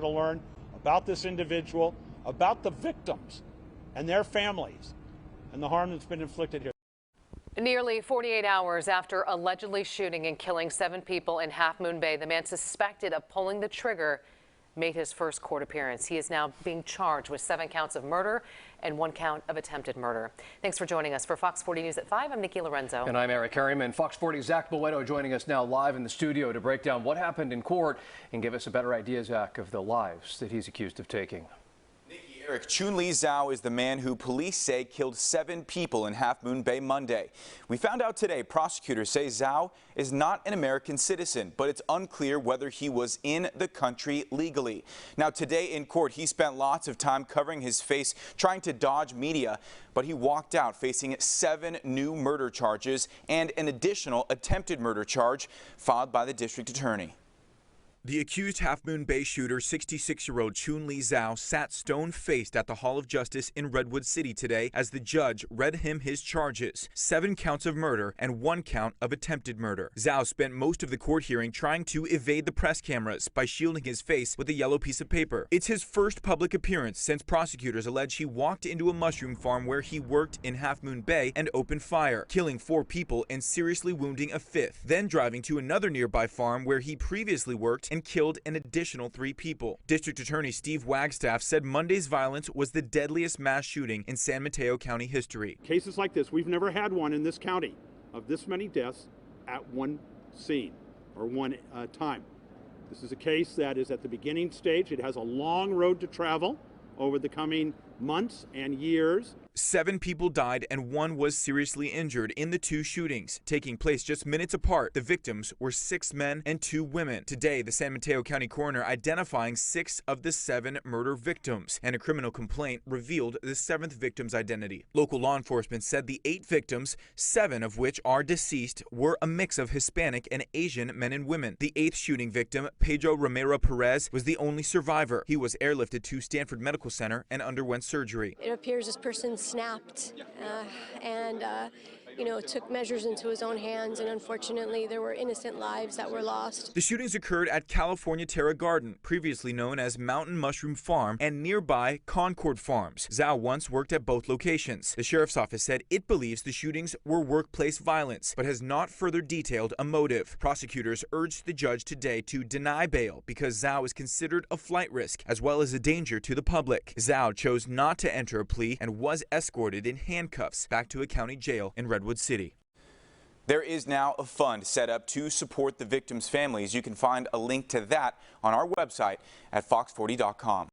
To learn about this individual, about the victims and their families, and the harm that's been inflicted here. Nearly 48 hours after allegedly shooting and killing 7 people in Half Moon Bay, the man suspected of pulling the trigger made his first court appearance. He is now being charged with 7 counts of murder and 1 count of attempted murder. Thanks for joining us. For Fox 40 News at 5, I'm Nikki Lorenzo. And I'm Eric Harriman. Fox 40's Zach Boeto joining us now live in the studio to break down what happened in court and give us a better idea, Zach, of the lives that he's accused of taking. Eric, Chun-Li Zhao is the man who police say killed 7 people in Half Moon Bay Monday. We found out today prosecutors say Zhao is not an American citizen, but it's unclear whether he was in the country legally. Now today in court, he spent lots of time covering his face, trying to dodge media, but he walked out facing 7 new murder charges and an additional attempted murder charge filed by the district attorney. The accused Half Moon Bay shooter, 66-year-old Chun-Li Zhao, sat stone-faced at the Hall of Justice in Redwood City today as the judge read him his charges, 7 counts of murder and 1 count of attempted murder. Zhao spent most of the court hearing trying to evade the press cameras by shielding his face with a yellow piece of paper. It's his first public appearance since prosecutors allege he walked into a mushroom farm where he worked in Half Moon Bay and opened fire, killing 4 people and seriously wounding a 5th, then driving to another nearby farm where he previously worked and killed an additional 3 people. District Attorney Steve Wagstaff said Monday's violence was the deadliest mass shooting in San Mateo County history. Cases like this, we've never had one in this county of this many deaths at one scene or one time. This is a case that is at the beginning stage. It has a long road to travel over the coming months and years. 7 people died and 1 was seriously injured in the 2 shootings, taking place just minutes apart. The victims were 6 men and 2 women. Today, the San Mateo County coroner identifying 6 of the 7 murder victims, and a criminal complaint revealed the 7th victim's identity. Local law enforcement said the 8 victims, 7 of which are deceased, were a mix of Hispanic and Asian men and women. The 8th shooting victim, Pedro Romero Perez, was the only survivor. He was airlifted to Stanford Medical Center and underwent surgery. It appears this person snapped and took measures into his own hands, and unfortunately there were innocent lives that were lost. The shootings occurred at California Terra Garden, previously known as Mountain Mushroom Farm, and nearby Concord Farms. Zhao once worked at both locations. The sheriff's office said it believes the shootings were workplace violence, but has not further detailed a motive. Prosecutors urged the judge today to deny bail because Zhao is considered a flight risk as well as a danger to the public. Zhao chose not to enter a plea and was escorted in handcuffs back to a county jail in Redwood City. There is now a fund set up to support the victims' families. You can find a link to that on our website at fox40.com.